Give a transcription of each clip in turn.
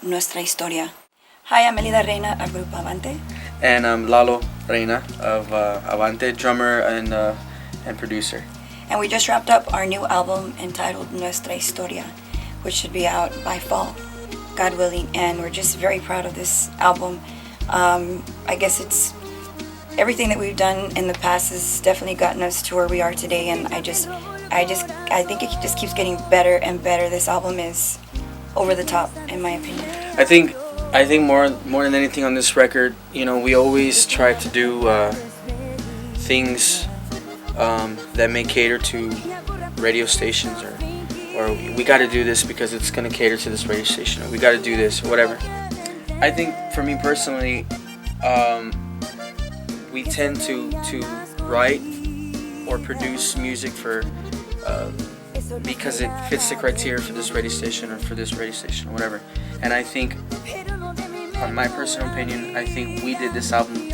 Nuestra Historia. Hi, I'm Elida Reyna of Group Avante. And I'm Lalo Reyna of Avante, drummer and producer. And we just wrapped up our new album entitled Nuestra Historia, which should be out by fall, God willing. And we're just very proud of this album. I guess it's everything that we've done in the past has definitely gotten us to where we are today. And I think it just keeps getting better and better. This album is over the top, in my opinion. I think more than anything on this record, we always try to do things that may cater to radio stations, or we got to do this because it's going to cater to this radio station, or we got to do this, or whatever. I think for me personally, we tend to write or produce music for because it fits the criteria for this radio station or for this radio station or whatever. And I think, on my personal opinion, I think we did this album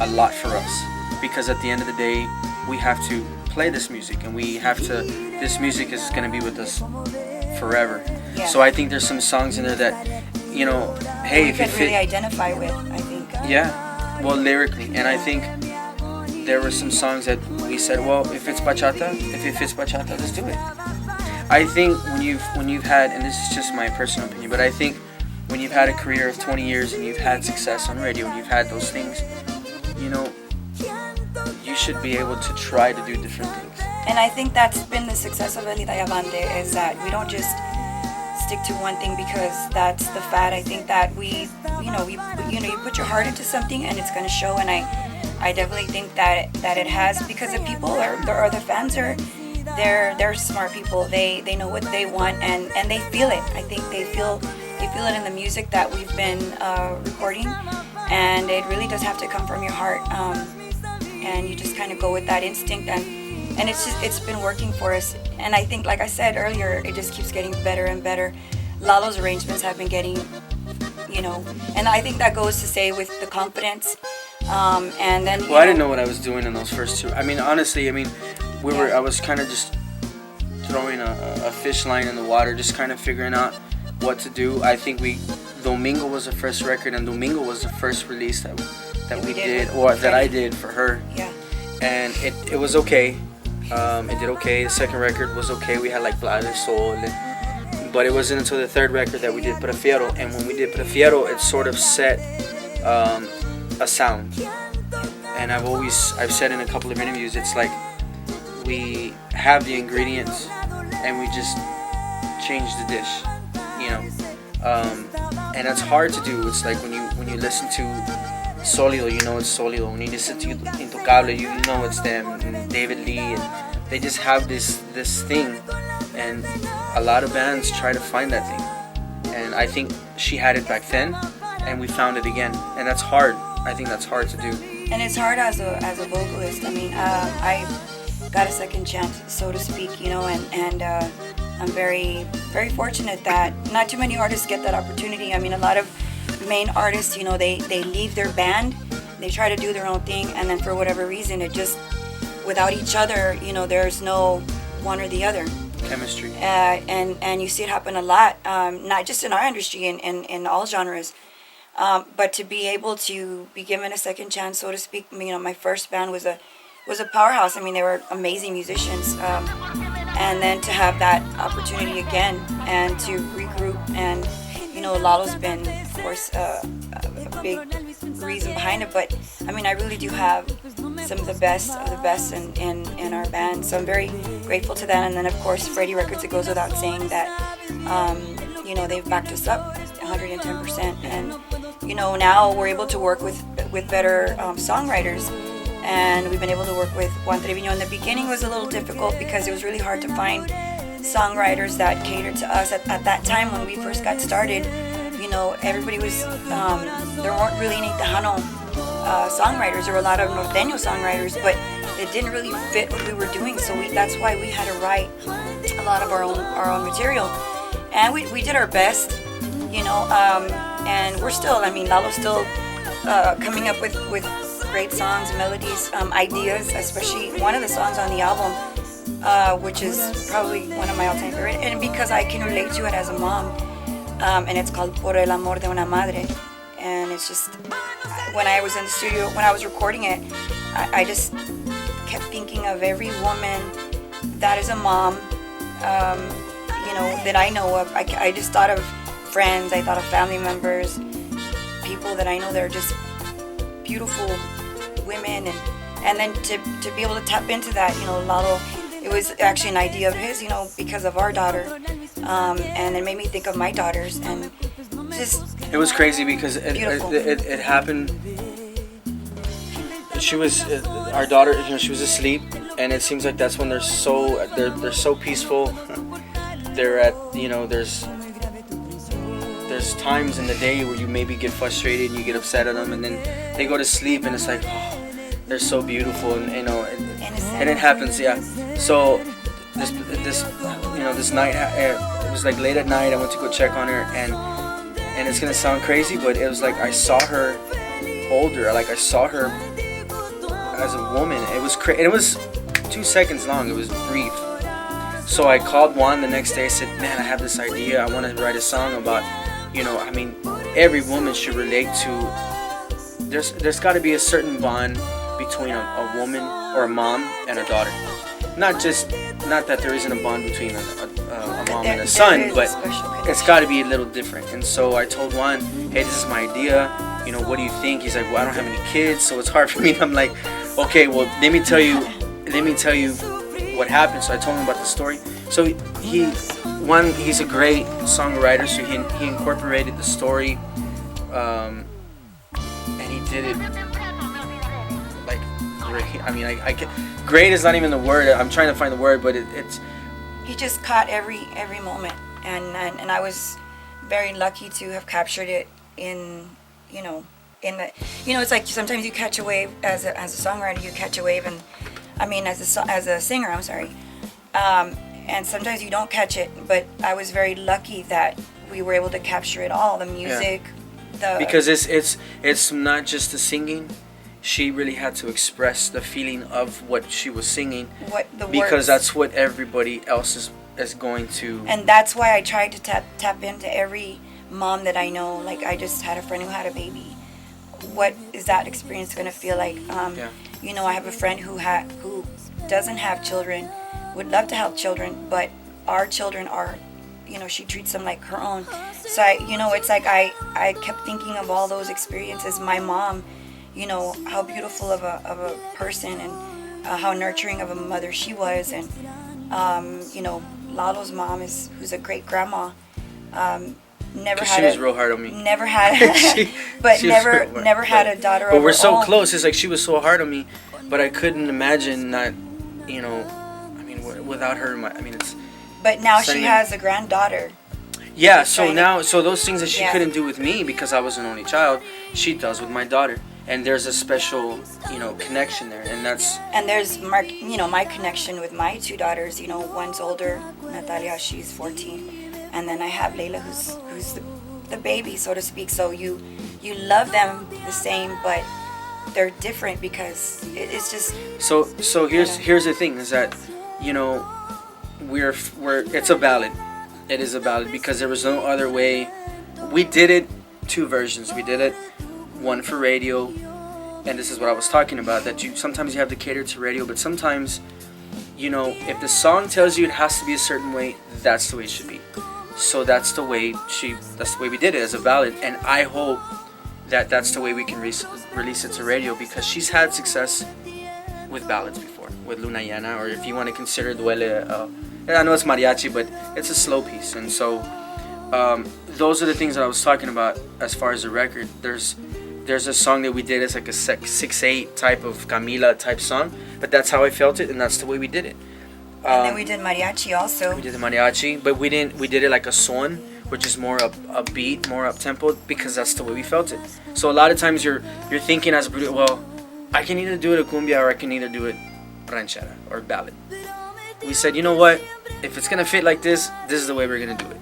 a lot for us, because at the end of the day we have to play this music, and this music is going to be with us forever. Yeah. So I think there's some songs in there that, hey, if you can really identify with, I think. Yeah, well, lyrically. And I think there were some songs that we said, well, if it fits bachata, let's do it. I think when you've had, and this is just my personal opinion, but I think when you've had a career of 20 years and you've had success on radio and you've had those things, you should be able to try to do different things. And I think that's been the success of Elida y Avante, is that we don't just stick to one thing because that's the fad. I think that you put your heart into something and it's going to show. And I definitely think that it has, because the people the fans they're smart people. They know what they want, and they feel it. I think they feel it in the music that we've been recording, and it really does have to come from your heart. And you just kind of go with that instinct, and it's been working for us. And I think, like I said earlier, it just keeps getting better and better. Lalo's arrangements have been getting, and I think that goes to say with the confidence. And then I didn't know what I was doing in those first two. I mean, honestly, I was kind of just throwing a fish line in the water, just kind of figuring out what to do. I think Domingo was the first record, and Domingo was the first release that we did, or that I did for her. Yeah. And it was okay. It did okay. The second record was okay. We had like Bla del Sol, but it wasn't until the third record that we did Prefiero. And when we did Prefiero, it sort of set a sound. And I've said in a couple of interviews, it's like we have the ingredients and we just change the dish, and that's hard to do. It's like when you listen to Sólido, it's Sólido. When you listen to Intocable, it's them, and David Lee, and they just have this thing, and a lot of bands try to find that thing, and I think she had it back then, and we found it again, and that's hard. I think that's hard to do. And it's hard as a vocalist. I got a second chance, so to speak, and I'm very, very fortunate that not too many artists get that opportunity. A lot of main artists, they leave their band, they try to do their own thing, and then for whatever reason, it just, without each other, there's no one or the other. Chemistry. And you see it happen a lot, not just in our industry, in all genres. But to be able to be given a second chance, so to speak, my first band was a powerhouse. They were amazing musicians, and then to have that opportunity again and to regroup, and Lalo's been, of course, a big reason behind it. But I really do have some of the best in our band, so I'm very grateful to that. And then, of course, Freddie Records, it goes without saying that they've backed us up 110%, and now we're able to work with better songwriters, and we've been able to work with Juan Treviño. In the beginning, it was a little difficult because it was really hard to find songwriters that catered to us at that time when we first got started. Everybody was there weren't really any Tejano songwriters. There were a lot of Norteño songwriters, but it didn't really fit what we were doing, so that's why we had to write a lot of our own material, and we did our best, and we're still, Lalo's still coming up with great songs, melodies, ideas, especially one of the songs on the album, which is probably one of my all-time favorite, and because I can relate to it as a mom, and it's called Por el Amor de una Madre. And it's just, when I was in the studio, when I was recording it, I just kept thinking of every woman that is a mom, that I know of. I just thought of friends, I thought of family members, people that I know that are just beautiful women, and then to be able to tap into that, Lalo, it was actually an idea of his, because of our daughter, and it made me think of my daughters, and just it was crazy because it happened. She was our daughter, she was asleep, and it seems like that's when they're so peaceful. They're at, there's times in the day where you maybe get frustrated and you get upset at them, and then they go to sleep, and it's like, oh, they're so beautiful, and and it happens, yeah. So this night, it was like late at night. I went to go check on her, and it's gonna sound crazy, but it was like I saw her older, like I saw her as a woman. It was it was 2 seconds long. It was brief. So I called Juan the next day. I said, man, I have this idea. I want to write a song about, every woman should relate to. There's got to be a certain bond between a woman or a mom and a daughter. Not that there isn't a bond between a mom and a son, but it's got to be a little different. And so I told Juan, hey, this is my idea. What do you think? He's like, well, I don't have any kids, so it's hard for me. I'm like, okay, well, let me tell you what happened. So I told him about the story. So he's a great songwriter, so he incorporated the story, and he did it like great. I mean, I can, great is not even the word. I'm trying to find the word, but it's. He just caught every moment, and I was very lucky to have captured it in the it's like sometimes you catch a wave as a songwriter, you catch a wave, and as a singer, I'm sorry, and sometimes you don't catch it, but I was very lucky that we were able to capture it all, the music, because it's not just the singing. She really had to express the feeling of what she was singing, because words. That's what everybody else is going to. And that's why I tried to tap into every mom that I know. Like, I just had a friend who had a baby. What is that experience going to feel like? I have a friend who doesn't have children, would love to have children, but our children are, she treats them like her own. So it's like I kept thinking of all those experiences. My mom, how beautiful of a person, and how nurturing of a mother she was, and Lalo's mom who's a great grandma. She was real hard on me. Never had, never had a daughter. But we're so close. It's like she was so hard on me, but I couldn't imagine not, without her. It's. But now she has a granddaughter. Yeah. So those things that she couldn't do with me because I was an only child, she does with my daughter, and there's a special, connection there, and that's. And there's my connection with my two daughters. One's older, Natalia. She's 14. And then I have Layla, who's the baby, so to speak. So you love them the same, but they're different because it's just. So here's the thing is that, we're it's a ballad. It is a ballad because there was no other way. We did it 2 versions. We did it one for radio, and this is what I was talking about. That sometimes you have to cater to radio, but sometimes, if the song tells you it has to be a certain way, that's the way it should be. So that's the way we did it as a ballad, and I hope that that's the way we can release it to radio, because she's had success with ballads before, with Luna Llana, or if you want to consider Duele, I know it's mariachi, but it's a slow piece, and so those are the things that I was talking about as far as the record. There's a song that we did, it's like a 6/8 type of Camila type song, but that's how I felt it, and that's the way we did it. And then we did mariachi also. We did the mariachi, but we did it like a son, which is more upbeat, more up tempo, because that's the way we felt it. So a lot of times you're thinking as a producer, well, I can either do it a cumbia or I can either do it ranchera or ballad. We said, you know what? If it's gonna fit like this is the way we're gonna do it.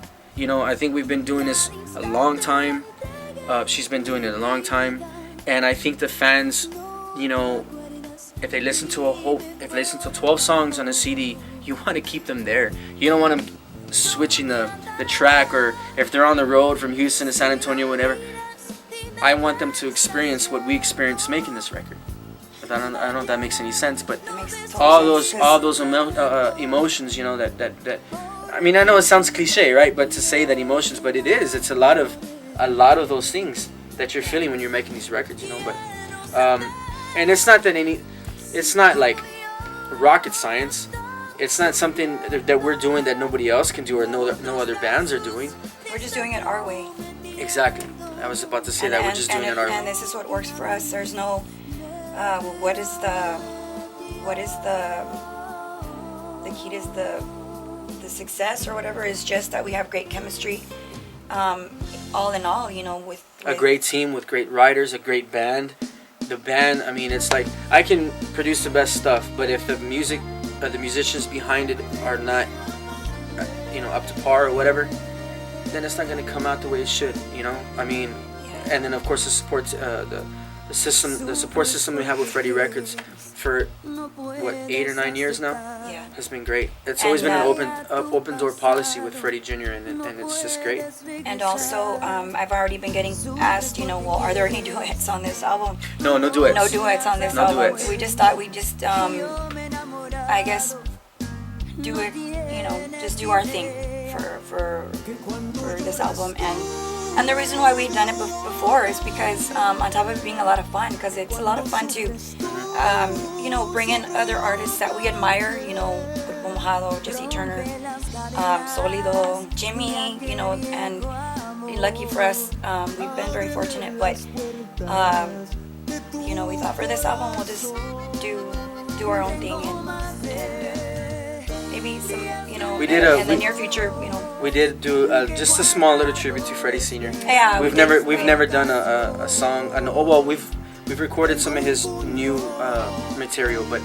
I think we've been doing this a long time. She's been doing it a long time, and I think the fans, if they listen to 12 songs on a CD, you want to keep them there. You don't want them switching the track, or if they're on the road from Houston to San Antonio, whatever. I want them to experience what we experienced making this record. But I don't know if that makes any sense, but all those emotions, you know, that I mean, I know it sounds cliche, right? But to say that emotions, but it is. It's a lot of those things that you're feeling when you're making these records, you know. But and it's not like rocket science. It's not something that we're doing that nobody else can do or no other bands are doing. We're just doing it our way. Exactly. I was about to say that we're just doing it our way. And this is what works for us. There's no what is the key to the success or whatever. Is just that we have great chemistry. All in all, you know, with a great team with great writers, a great band. The band, I mean, it's like I can produce the best stuff, but if the music, the musicians behind it are not, you know, up to par or whatever, then it's not going to come out the way it should, you know. I mean, and then of course the support, the support system we have with Freddie Records for what 8 or 9 years now, has been great. It's always been an open door policy with Freddie Jr. and it's just great. And also, I've already been getting asked, you know, well, are there any duets on this album? No duets. No duets on this album. Duets. We just thought I guess do it, you know, just do our thing for this album. And the reason why we've done it before is because on top of it being a lot of fun, because it's a lot of fun to, you know, bring in other artists that we admire, you know, Grupo Mojado, Jesse Turner, Solido, Jimmy, you know, and lucky for us, we've been very fortunate, but, you know, we thought for this album we'll just do our own thing and maybe some, you know, in the near future, you know. We did do just a small little tribute to Freddie Sr. Yeah, we've never done a song. We've recorded some of his new material, but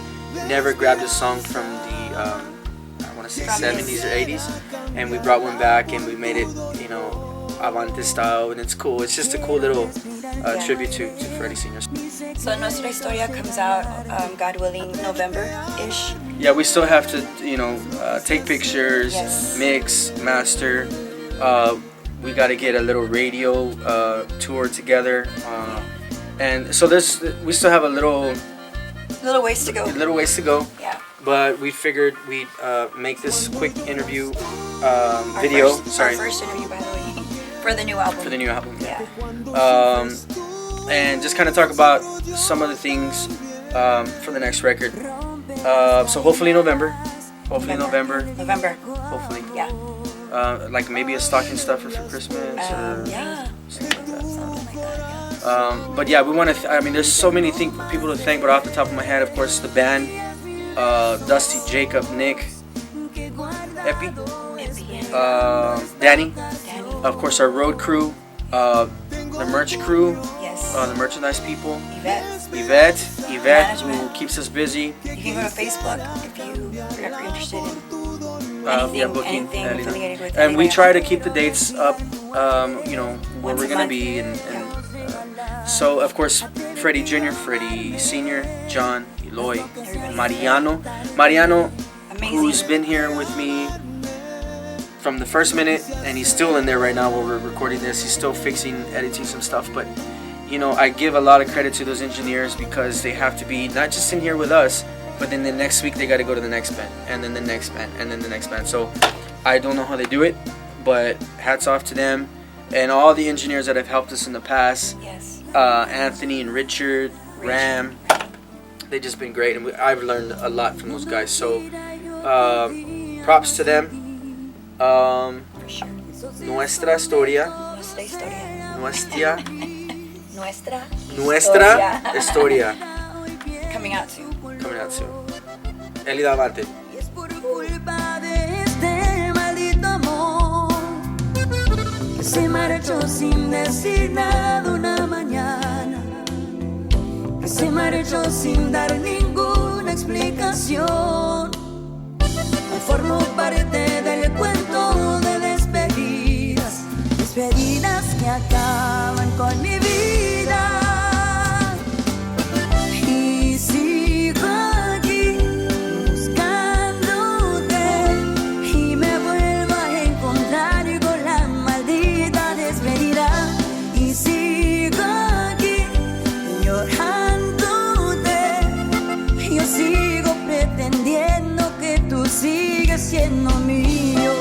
never grabbed a song from the I want to say 70s or 80s, and we brought one back and we made it, you know, Avante style, and it's cool. It's just a cool little tribute to Freddie Sr. So Nuestra Historia comes out, God willing, November-ish. Yeah, we still have to, you know, take pictures, mix, master. We got to get a little radio tour together, and so we still have a little ways to go. Yeah. But we figured we'd make this quick interview video. Our first interview, by the way, for the new album. Yeah. And just kind of talk about some of the things for the next record. So hopefully November. Hopefully. Yeah. Like maybe a stocking stuffer for Christmas or something like that. But yeah, we want to. I mean, there's so many people to thank, but off the top of my head, of course, the band, Dusty, Jacob, Nick, Epi, Danny, of course, our road crew, the merch crew, the merchandise people, Yvette, who keeps us busy. You can go to Facebook if you're interested in anything affiliated with it. And we try to keep the dates up, you know, where we're going to be. And so, of course, Freddie Jr., Freddie Sr., John, Eloy, Mariano, amazing, who's been here with me from the first minute, and he's still in there right now while we're recording this. He's still editing some stuff, but you know, I give a lot of credit to those engineers because they have to be not just in here with us, but then the next week they got to go to the next band, and then the next band, and then the next band. So I don't know how they do it, but hats off to them and all the engineers that have helped us in the past. Anthony and Richard, Ram, they've just been great, and I've learned a lot from those guys. So props to them. Nuestra Historia. Nuestra Historia. Coming out soon. Elida Avante. Se marchó sin decir nada una mañana, que se marchó sin dar ninguna explicación. Formo parte del cuento de despedidas que acaban con mi vida. Y sigo aquí buscándote y me vuelvo a siendo mío.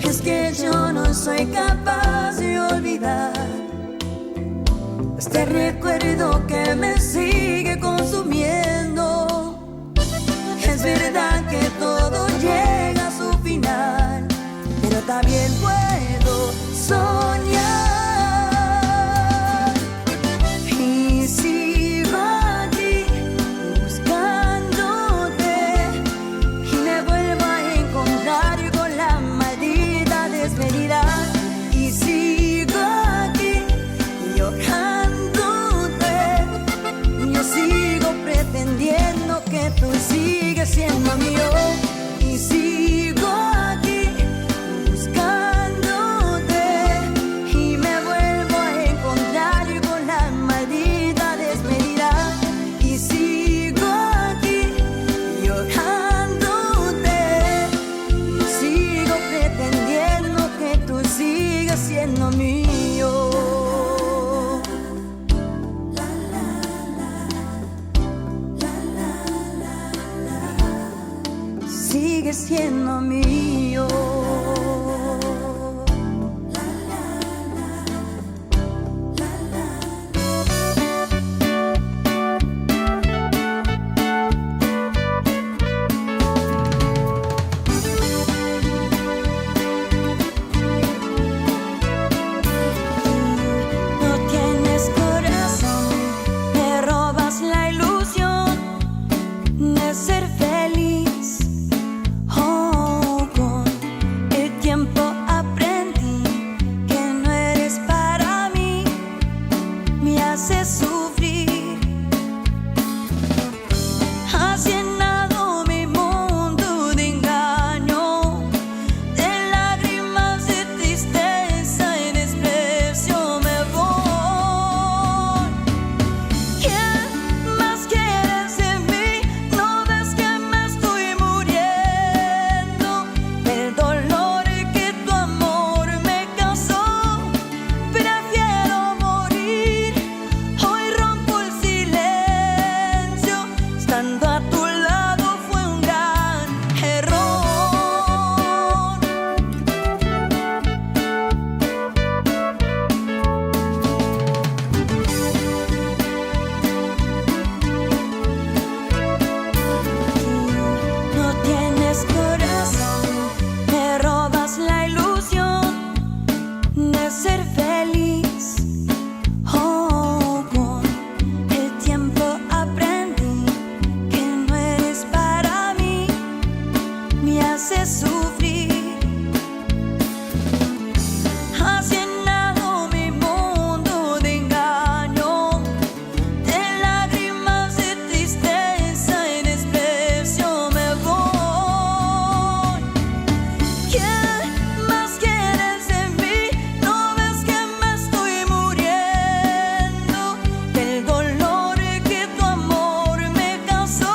Es que yo no soy capaz de olvidar este recuerdo que me sigue consumiendo. Es verdad que todo llega a su final, pero también puedo soñar. Y sigo aquí buscándote y me vuelvo a encontrar con la maldita despedida. Y sigo aquí llorándote. Yo sigo pretendiendo que tú sigues siendo mío. Y sigo aquí buscándote y me vuelvo a encontrar con la maldita despedida. Y sigo aquí llorándote. Yo sigo pretendiendo que tú sigues siendo mío. Sigue siendo mío. No tienes corazón, me robas la ilusión de ser feliz. Oh, con el tiempo aprendí que no eres para mí, me haces sufrir. Has llenado mi mundo de engaño, de lágrimas, de tristeza y desprecio me voy. ¿Quién más quieres de mí? ¿No ves que me estoy muriendo del dolor que tu amor me causó? Prefiero morir, hoy rompo el silencio, estando a tu lado fue un gran error. No tienes corazón, me robas la ilusión de ser feliz. Oh, con el tiempo aprendí que no eres para mí, me haces sufrir. Has llenado mi mundo de engaño, de lágrimas, de tristeza y desprecio me voy. ¿Quién más quieres de mí? ¿No ves que me estoy muriendo del dolor que tu amor me causó?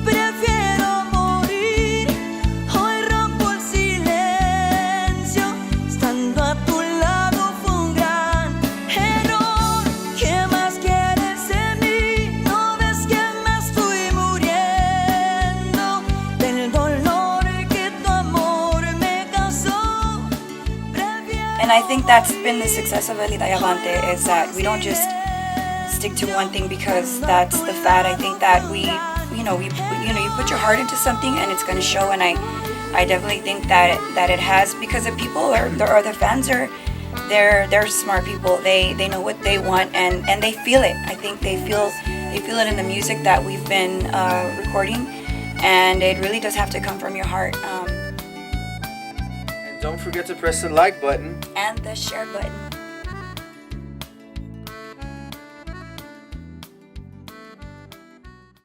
Prefiero morir, hoy rompo el silencio, estando a tu lado fue un gran error. ¿Qué más quieres de mí? ¿No ves que me estoy muriendo del dolor que tu amor me causó? And I think that's been the success of Elida y Avante, is that we don't just stick to one thing because that's the fad. I think that we you put your heart into something and it's going to show. And I definitely think that it has, because the people or the fans are they're smart people. They know what they want and they feel it. I think they feel it in the music that we've been recording, and it really does have to come from your heart. And don't forget to press the like button. And the share button.